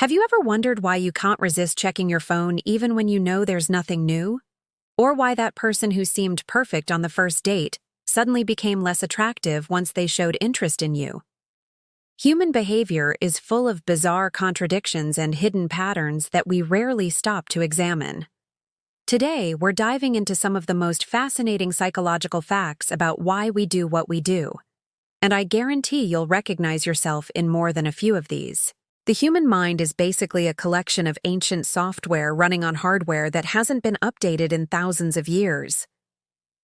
Have you ever wondered why you can't resist checking your phone even when you know there's nothing new? Or why that person who seemed perfect on the first date suddenly became less attractive once they showed interest in you? Human behavior is full of bizarre contradictions and hidden patterns that we rarely stop to examine. Today, we're diving into some of the most fascinating psychological facts about why we do what we do. And I guarantee you'll recognize yourself in more than a few of these. The human mind is basically a collection of ancient software running on hardware that hasn't been updated in thousands of years.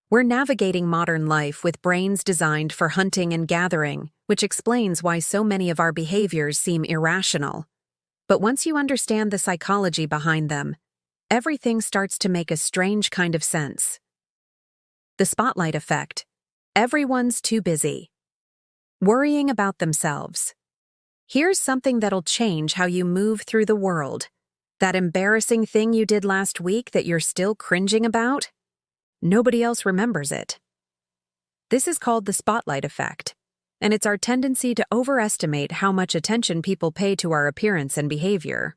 We're navigating modern life with brains designed for hunting and gathering, which explains why so many of our behaviors seem irrational. But once you understand the psychology behind them, everything starts to make a strange kind of sense. The spotlight effect. Everyone's too busy. Worrying about themselves. Here's something that'll change how you move through the world. That embarrassing thing you did last week that you're still cringing about? Nobody else remembers it. This is called the spotlight effect, and it's our tendency to overestimate how much attention people pay to our appearance and behavior.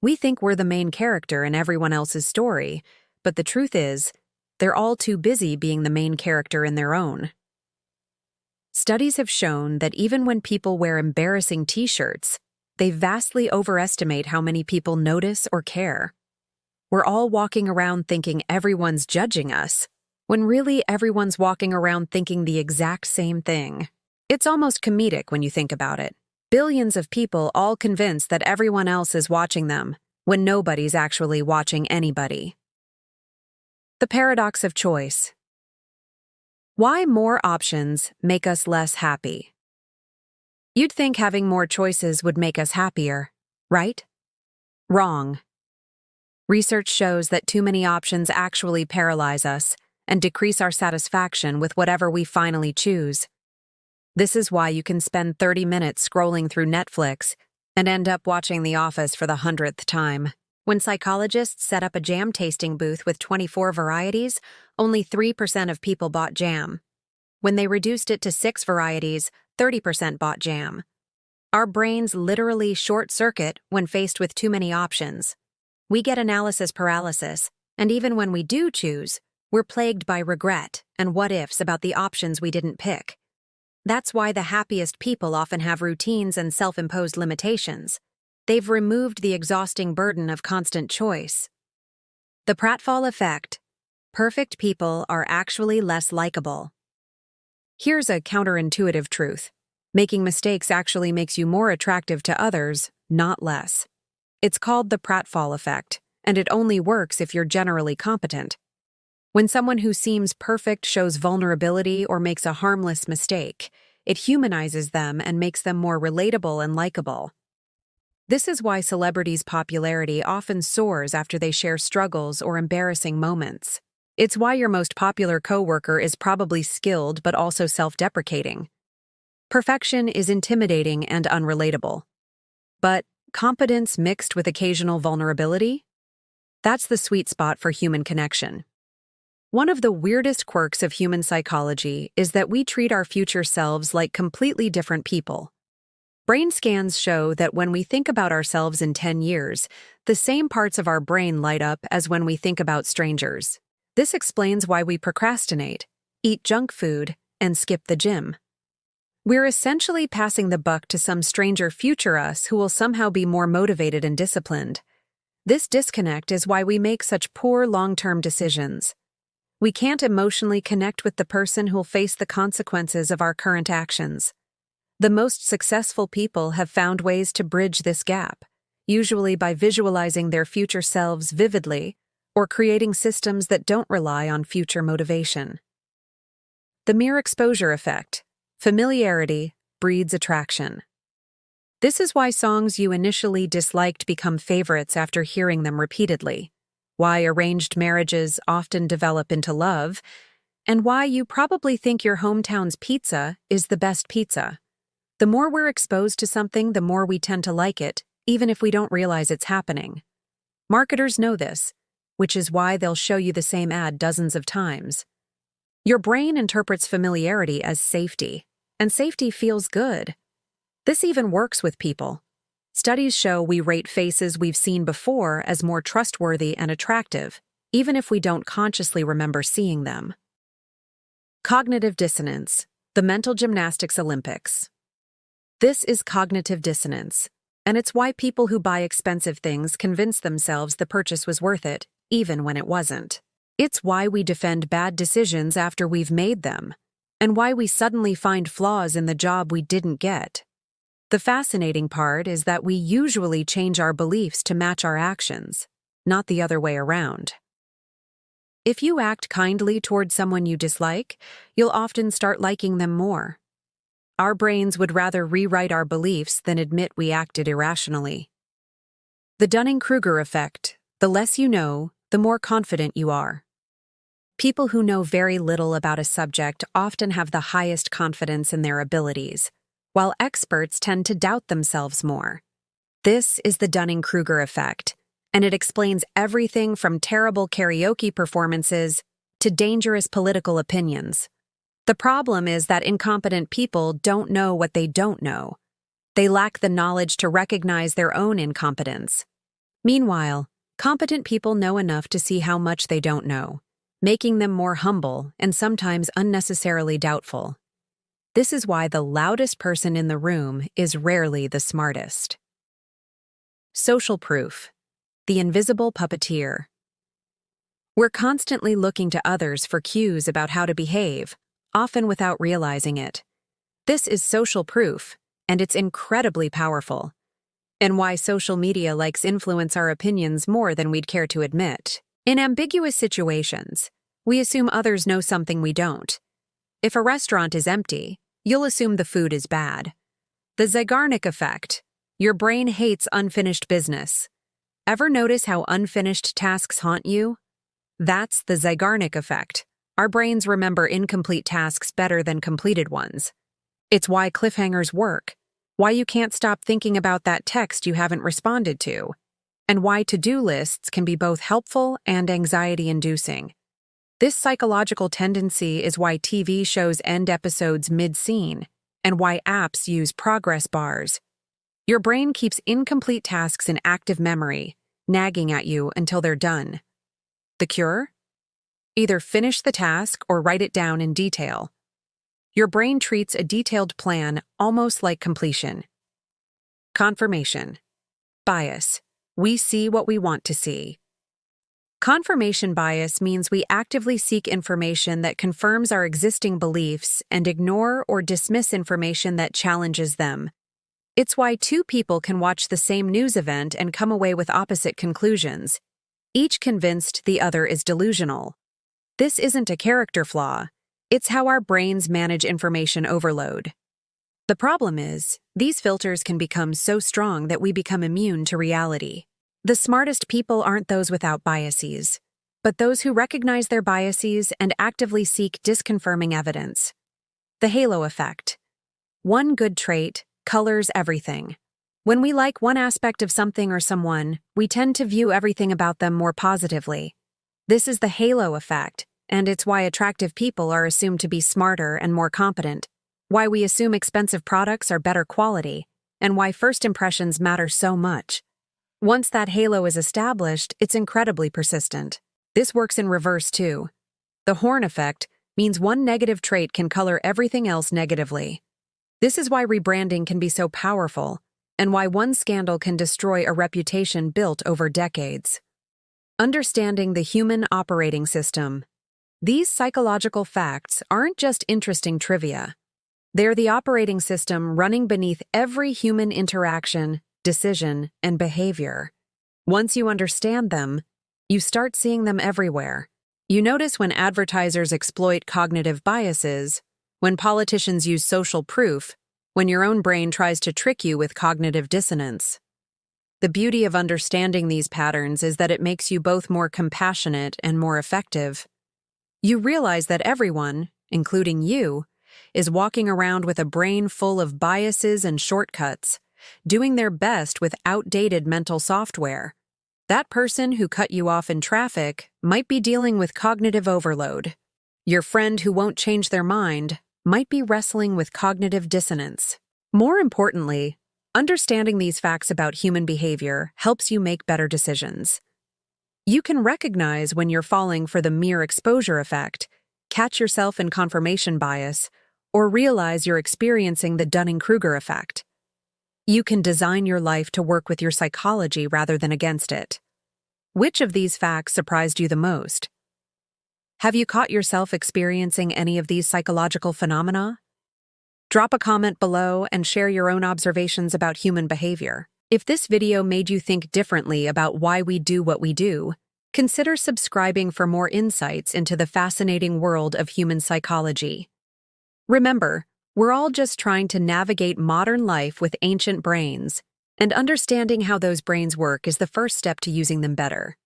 We think we're the main character in everyone else's story, but the truth is, they're all too busy being the main character in their own. Studies have shown that even when people wear embarrassing t-shirts, they vastly overestimate how many people notice or care. We're all walking around thinking everyone's judging us, when really everyone's walking around thinking the exact same thing. It's almost comedic when you think about it. Billions of people all convinced that everyone else is watching them, when nobody's actually watching anybody. The paradox of choice. Why more options make us less happy? You'd think having more choices would make us happier, right? Wrong. Research shows that too many options actually paralyze us and decrease our satisfaction with whatever we finally choose. This is why you can spend 30 minutes scrolling through Netflix and end up watching The Office for the 100th time. When psychologists set up a jam tasting booth with 24 varieties, only 3% of people bought jam. When they reduced it to 6 varieties, 30% bought jam. Our brains literally short-circuit when faced with too many options. We get analysis paralysis, and even when we do choose, we're plagued by regret and what-ifs about the options we didn't pick. That's why the happiest people often have routines and self-imposed limitations. They've removed the exhausting burden of constant choice. The pratfall effect. Perfect people are actually less likable. Here's a counterintuitive truth. Making mistakes actually makes you more attractive to others, not less. It's called the pratfall effect, and it only works if you're generally competent. When someone who seems perfect shows vulnerability or makes a harmless mistake, it humanizes them and makes them more relatable and likable. This is why celebrities' popularity often soars after they share struggles or embarrassing moments. It's why your most popular coworker is probably skilled but also self-deprecating. Perfection is intimidating and unrelatable. But competence mixed with occasional vulnerability? That's the sweet spot for human connection. One of the weirdest quirks of human psychology is that we treat our future selves like completely different people. Brain scans show that when we think about ourselves in 10 years, the same parts of our brain light up as when we think about strangers. This explains why we procrastinate, eat junk food, and skip the gym. We're essentially passing the buck to some stranger future us who will somehow be more motivated and disciplined. This disconnect is why we make such poor long-term decisions. We can't emotionally connect with the person who'll face the consequences of our current actions. The most successful people have found ways to bridge this gap, usually by visualizing their future selves vividly or creating systems that don't rely on future motivation. The mere exposure effect. Familiarity breeds attraction. This is why songs you initially disliked become favorites after hearing them repeatedly, why arranged marriages often develop into love, and why you probably think your hometown's pizza is the best pizza. The more we're exposed to something, the more we tend to like it, even if we don't realize it's happening. Marketers know this, which is why they'll show you the same ad dozens of times. Your brain interprets familiarity as safety, and safety feels good. This even works with people. Studies show we rate faces we've seen before as more trustworthy and attractive, even if we don't consciously remember seeing them. Cognitive dissonance, the mental gymnastics Olympics. This is cognitive dissonance, and it's why people who buy expensive things convince themselves the purchase was worth it, even when it wasn't. It's why we defend bad decisions after we've made them, and why we suddenly find flaws in the job we didn't get. The fascinating part is that we usually change our beliefs to match our actions, not the other way around. If you act kindly toward someone you dislike, you'll often start liking them more. Our brains would rather rewrite our beliefs than admit we acted irrationally. The Dunning-Kruger effect: the less you know, the more confident you are. People who know very little about a subject often have the highest confidence in their abilities, while experts tend to doubt themselves more. This is the Dunning-Kruger effect, and it explains everything from terrible karaoke performances to dangerous political opinions. The problem is that incompetent people don't know what they don't know. They lack the knowledge to recognize their own incompetence. Meanwhile, competent people know enough to see how much they don't know, making them more humble and sometimes unnecessarily doubtful. This is why the loudest person in the room is rarely the smartest. Social proof, the invisible puppeteer. We're constantly looking to others for cues about how to behave, often without realizing it. This is social proof, and it's incredibly powerful, and why social media likes influence our opinions more than we'd care to admit. In ambiguous situations, we assume others know something we don't. If a restaurant is empty, you'll assume the food is bad. The Zeigarnik effect: your brain hates unfinished business. Ever notice how unfinished tasks haunt you? That's the Zeigarnik effect. Our brains remember incomplete tasks better than completed ones. It's why cliffhangers work, why you can't stop thinking about that text you haven't responded to, and why to-do lists can be both helpful and anxiety-inducing. This psychological tendency is why TV shows end episodes mid-scene, and why apps use progress bars. Your brain keeps incomplete tasks in active memory, nagging at you until they're done. The cure? Either finish the task or write it down in detail. Your brain treats a detailed plan almost like completion. Confirmation bias. We see what we want to see. Confirmation bias means we actively seek information that confirms our existing beliefs and ignore or dismiss information that challenges them. It's why two people can watch the same news event and come away with opposite conclusions, each convinced the other is delusional. This isn't a character flaw. It's how our brains manage information overload. The problem is, these filters can become so strong that we become immune to reality. The smartest people aren't those without biases, but those who recognize their biases and actively seek disconfirming evidence. The halo effect. One good trait colors everything. When we like one aspect of something or someone, we tend to view everything about them more positively. This is the halo effect, and it's why attractive people are assumed to be smarter and more competent, why we assume expensive products are better quality, and why first impressions matter so much. Once that halo is established, it's incredibly persistent. This works in reverse too. The horn effect means one negative trait can color everything else negatively. This is why rebranding can be so powerful, and why one scandal can destroy a reputation built over decades. Understanding the human operating system. These psychological facts aren't just interesting trivia. They're the operating system running beneath every human interaction, decision, and behavior. Once you understand them, you start seeing them everywhere. You notice when advertisers exploit cognitive biases, when politicians use social proof, when your own brain tries to trick you with cognitive dissonance. The beauty of understanding these patterns is that it makes you both more compassionate and more effective. You realize that everyone, including you, is walking around with a brain full of biases and shortcuts, doing their best with outdated mental software. That person who cut you off in traffic might be dealing with cognitive overload. Your friend who won't change their mind might be wrestling with cognitive dissonance. More importantly, Understanding these facts about human behavior helps you make better decisions. You can recognize when you're falling for the mere exposure effect, catch yourself in confirmation bias, or realize you're experiencing the Dunning-Kruger effect. You can design your life to work with your psychology rather than against it. Which of these facts surprised you the most? Have you caught yourself experiencing any of these psychological phenomena? Drop a comment below and share your own observations about human behavior. If this video made you think differently about why we do what we do, consider subscribing for more insights into the fascinating world of human psychology. Remember, we're all just trying to navigate modern life with ancient brains, and understanding how those brains work is the first step to using them better.